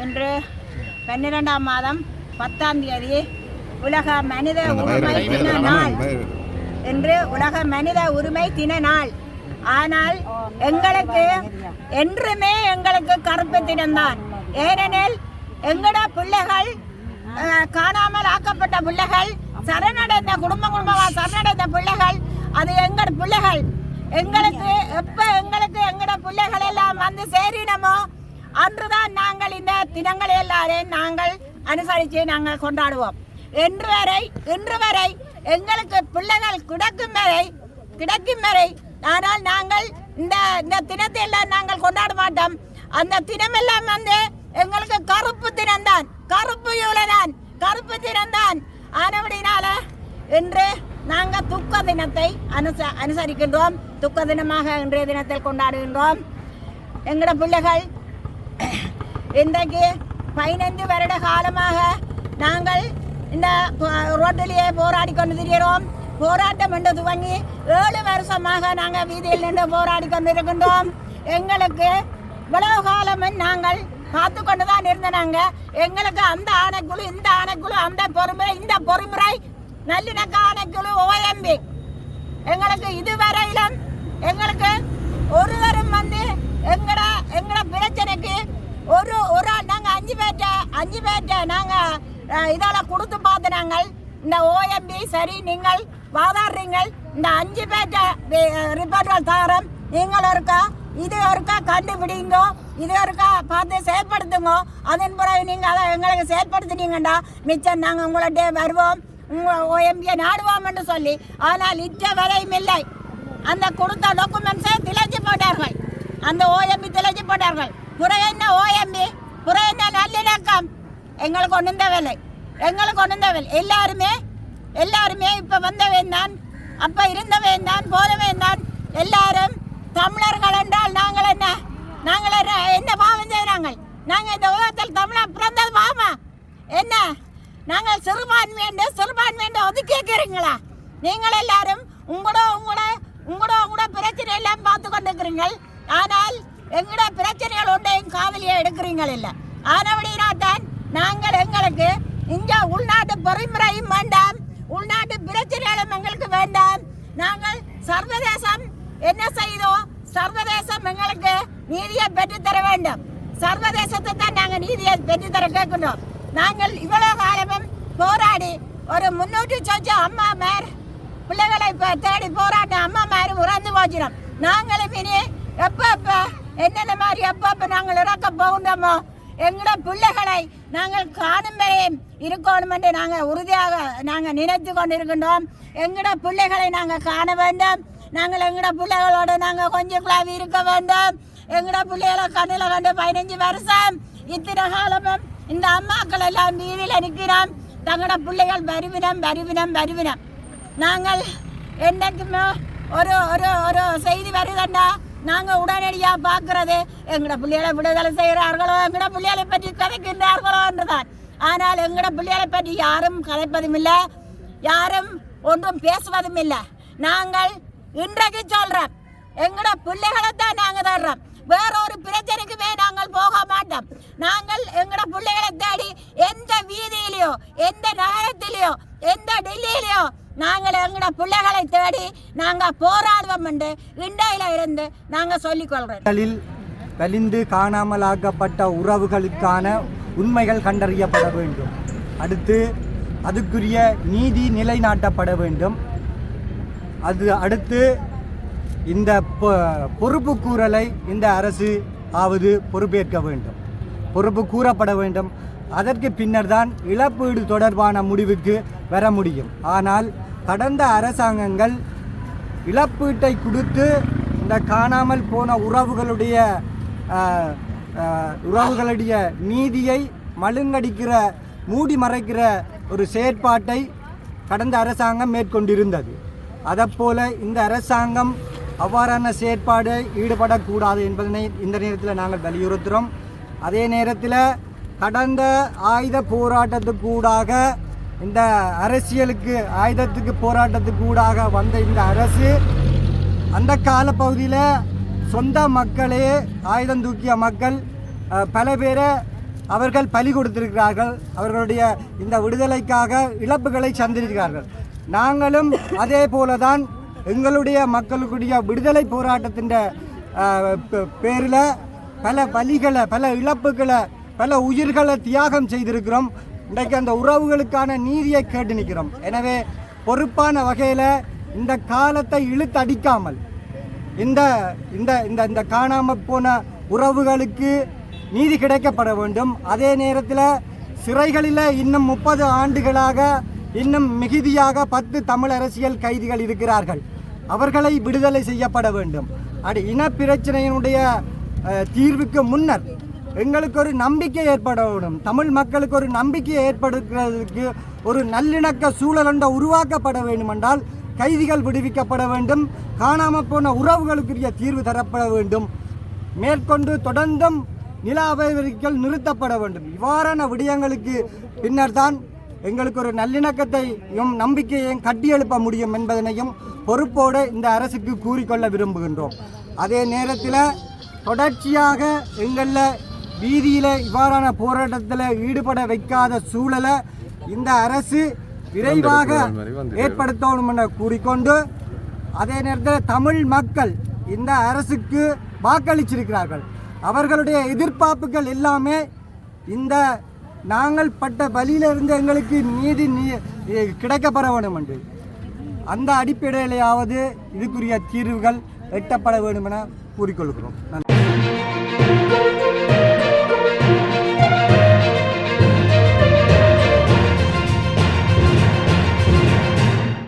இன்று 12ஆம் மாதம் 10ஆம் தேதி உலக மனித உரிமை தின நாள் என்று உலக மனித உரிமை தின நாள். ஆனால் எங்களுக்கு என்றுமே எங்களுக்கு கருப்பு தினம்தான். ஏனெனில் எங்களோட பிள்ளைகள் காணாமல் ஆக்கப்பட்ட பிள்ளைகள், சரணடைந்த குடும்பமாக சரணடைந்த பிள்ளைகள், அது எங்களோட பிள்ளைகள். எங்களுக்கு எப்ப எங்களோட பிள்ளைகள் எல்லாம் வந்து சேரினமோ அன்றுதான் நாங்கள் இந்த தினங்களை எல்லாரையும் நாங்கள் அனுசரித்து நாங்கள் கொண்டாடுவோம். இன்று வரை எங்களுக்கு பிள்ளைகள் கிடைக்கும் வரை ஆனால் நாங்கள் இந்த தினத்தை எல்லாம் நாங்கள் கொண்டாட மாட்டோம். அந்த தினமெல்லாம் வந்து எங்களுக்கு கருப்பு தினம்தான், கருப்பு தினம்தான். ஆனபடினால இன்று நாங்கள் துக்க தினத்தை அனுசரிக்கின்றோம். துக்க தினமாக இன்றைய தினத்தில் கொண்டாடுகின்றோம். எங்களோட பிள்ளைகள் இன்றைக்கு 15 வருட காலமாக நாங்கள் இந்த ரோட்டிலேயே போராடி கொண்டு திரிகிறோம். போராட்டம் என்று துவங்கி 7 வருஷமாக நாங்கள் வீதியில் நின்று போராடி கொண்டிருக்கின்றோம். எங்களுக்கு இவ்வளவு காலமும் நாங்கள் பார்த்து கொண்டு தான் இருந்தனாங்க. எங்களுக்கு அந்த ஆணைக்குழு, இந்த ஆணைக்குழு, அந்த பொறுமுறை, இந்த பொறுமுறை, நல்லிணக்க ஆணைக்குழு, OMB எங்களுக்கு இதுவரையிலும் எங்களுக்கு ஒருவரும் வந்து எங்களோட பிரச்சனைக்கு ஒரு ஆள் நாங்கள் 5 பேர்ட்ட நாங்கள் இதெல்லாம் கொடுத்து பார்த்து நாங்கள் இந்த OMB சரி நீங்கள் வாதாடுறீங்கள், இந்த 5 பேர்ட்ட ரிப்போர்ட்கள் தரோம், நீங்கள் இது ஒருக்கா கண்டுபிடிங்க, இது ஒருக்கா பார்த்து செயல்படுத்துங்க, அதன் பிறகு நீங்கள் அதை எங்களுக்கு செயல்படுத்தினீங்கண்டா மிச்சம் நாங்கள் உங்கள்கிட்ட வருவோம், OMB நாடுவோம் என்று சொல்லி. ஆனால் இற்ற வரையும் இல்லை. அந்த கொடுத்த டாக்குமெண்ட்ஸை திளைச்சு போட்டார்கள். அந்த ஓஎம்பி திளைச்சு போட்டார்கள். புற என்ன ஓஎம்பி, புற என்ன நல்லிணக்கம்? எங்களுக்கு ஒன்றும் தேவையில்லை, எங்களுக்கு ஒன்றும் தேவையில்லை. எல்லாருமே இப்போ வந்தவன் தான், அப்போ இருந்தவன் தான், போனவன் தான். எல்லாரும் தமிழர்கள் என்றால் நாங்கள் என்ன பாவம் செய்கிறாங்க? நாங்கள் இந்த உலகத்தில் தமிழர் பிறந்தது பாவமா என்ன? நாங்கள் சிறுபான்மை ஒதுக்கி கேட்குறீங்களா? நீங்கள் எல்லாரும் உங்களோட பிரச்சனை எல்லாம் பார்த்து கொண்டிருக்கிறீர்கள். ஆனால் எங்களோட பிரச்சனைகள் ஒன்றையும் காதலியை எடுக்கிறீங்கள் இல்லை. ஆனபடினால்தான் நாங்கள் எங்களுக்கு இங்கே உள்நாட்டு பொறிமுறையும் வேண்டாம், உள்நாட்டு பிரச்சனைகளும் எங்களுக்கு வேண்டாம். நாங்கள் சர்வதேசம் என்ன செய்தோ, சர்வதேசம் எங்களுக்கு நீதியை பெற்றுத்தர வேண்டும். சர்வதேசத்தை தான் நாங்கள் நீதியை பெற்றுத்தர கேட்கின்றோம். நாங்கள் இவ்வளவு காலமும் போராடி ஒரு 300 சொச்சம் அம்மா மேர் பிள்ளைகளை தேடி போராட்ட அம்மா மாதிரி உறந்து போச்சிடும். நாங்களும் இனி எப்போ என்னென்ன மாதிரி எப்போ நாங்கள் இறக்க போகின்றோமோ எங்களோட பிள்ளைகளை நாங்கள் காணும் வரையும் இருக்கணும் என்று நாங்கள் உறுதியாக நாங்கள் நினைத்து கொண்டிருக்கின்றோம். எங்களோட பிள்ளைகளை நாங்கள் காண வேண்டும். நாங்கள் எங்களோட பிள்ளைகளோடு நாங்கள் கொஞ்சம் குழாவி இருக்க வேண்டும். எங்களோட பிள்ளைகளை கண்ணில் கண்டு 15 வருஷம் இத்தனை காலமும் இந்த அம்மாக்கள் எல்லாம் வீதியில் நிற்கிறோம். தங்களோட பிள்ளைகள் வருவினம். நாங்கள் என்னைக்குமே ஒரு ஒரு ஒரு செய்தி வருதுண்டா நாங்கள் உடனடியாக பார்க்கறது எங்களோட பிள்ளைகளை விடுதலை செய்கிறார்களோ, எங்களோட பிள்ளைகளை பற்றி கதைக்கின்றார்களோ என்றுதான். ஆனால் எங்களோட பிள்ளைகளை பற்றி யாரும் கதைப்பதும் இல்லை, யாரும் ஒன்றும் பேசுவதும் இல்லை. நாங்கள் இன்றைக்கு சொல்கிறோம், எங்களோட பிள்ளைகளை தான் நாங்கள் தர்றோம். வேற ஒரு பிரச்சனைக்குமே நாங்கள் போக மாட்டோம். நாங்கள் எங்களோட பிள்ளைகளை தேடி எந்த வீதியிலையோ, எந்த நகரத்திலேயோ, எந்த டெல்லியிலையோ நாங்கள் எங்களோட பிள்ளைகளை தேடி நாங்கள் போராடுவோம் என்று இண்டையில இருந்து நாங்கள் சொல்லிக்கொள்கிறோம். கலிந்து காணாமலாக்கப்பட்ட உறவுகளுக்கான உண்மைகள் கண்டறியப்பட வேண்டும். அடுத்து அதுக்குரிய நீதி நிலைநாட்டப்பட வேண்டும். அடுத்து இந்த பொறுப்பு கூறலை இந்த அரசு பொறுப்பேற்க வேண்டும், பொறுப்பு கூறப்பட வேண்டும். அதற்கு பின்னர் தான் இழப்பீடு தொடர்பான முடிவுக்கு வர முடியும். ஆனால் கடந்த அரசாங்கங்கள் இழப்பீட்டை கொடுத்து இந்த காணாமல் போன உறவுகளுடைய நீதியை மழுங்கடிக்கிற, மூடி மறைக்கிற ஒரு செயற்பாட்டை கடந்த அரசாங்கம் மேற்கொண்டிருந்தது. அதைப்போல இந்த அரசாங்கம் அவ்வாறான செயற்பாடு ஈடுபடக்கூடாது என்பதனை இந்த நேரத்தில் நாங்கள் வலியுறுத்துகிறோம். அதே நேரத்தில் கடந்த ஆயுத போராட்டத்துக்கூடாக இந்த போராட்டத்துக்கூடாக வந்த இந்த அரசு அந்த காலப்பகுதியில் சொந்த மக்களே ஆயுதம் தூக்கிய மக்கள் பல பேரை அவர்கள் பலி கொடுத்திருக்கிறார்கள். அவர்களுடைய இந்த விடுதலைக்காக இழப்புகளை சந்திருக்கிறார்கள். நாங்களும் அதே போலதான் எங்களுடைய மக்களுடைய விடுதலை போராட்டத்தின் பேரில் பல வலிகளை, பல இழப்புகளை, பல உயிர்களை தியாகம் செய்திருக்கிறோம். இன்றைக்கு அந்த உறவுகளுக்கான நீதியை கேட்டு நிற்கிறோம். எனவே பொறுப்பான வகையில் இந்த காலத்தை இழுத்தடிக்காமல் இந்த இந்த இந்த இந்த காணாமல் போன உறவுகளுக்கு நீதி கிடைக்கப்பட வேண்டும். அதே நேரத்தில் சிறைகளில் இன்னும் 30 ஆண்டுகளாக இன்னும் மிகுதியாக 10 தமிழ் அரசியல் கைதிகள் இருக்கிறார்கள். அவர்களை விடுதலை செய்யப்பட வேண்டும். இன பிரச்சனையினுடைய தீர்வுக்கு முன்னர் எங்களுக்கு ஒரு நம்பிக்கை ஏற்பட வேண்டும். தமிழ் மக்களுக்கு ஒரு நம்பிக்கை ஏற்படுத்துவதற்கு ஒரு நல்லிணக்க சூழல் உருவாக்கப்பட வேண்டும் என்றால் கைதிகள் விடுவிக்கப்பட வேண்டும். காணாமல் போன உறவுகளுக்குரிய தீர்வு தரப்பட வேண்டும். மேற்கொண்டு தொடர்ந்தும் நில அபகரிப்புகள் நிறுத்தப்பட வேண்டும். இவ்வாறான விடயங்களுக்கு பின்னர் தான் எங்களுக்கு ஒரு நல்லிணக்கத்தையும் நம்பிக்கையையும் கட்டியெழுப்ப முடியும் என்பதனையும் பொறுப்போடு இந்த அரசுக்கு கூறிக்கொள்ள விரும்புகின்றோம். அதே நேரத்தில் தொடர்ச்சியாக எங்களில் வீதியில் இவ்வாறான போராட்டத்தில் ஈடுபட வைக்காத சூழலை இந்த அரசு விரைவாக ஏற்படுத்தணும் என கூறிக்கொண்டு, அதே நேரத்தில் தமிழ் மக்கள் இந்த அரசுக்கு வாக்களிச்சிருக்கிறார்கள். அவர்களுடைய எதிர்பார்ப்புகள் எல்லாமே இந்த நாங்கள் பட்ட வழியிலிருந்து எங்களுக்கு நீதி கிடைக்கப்பட வேண்டும் என்று, அந்த அடிப்படையிலேயாவது இதுக்குரிய தீர்வுகள் எட்டப்பட வேண்டும் என கூறிக்கொள்கிறோம். நன்றி.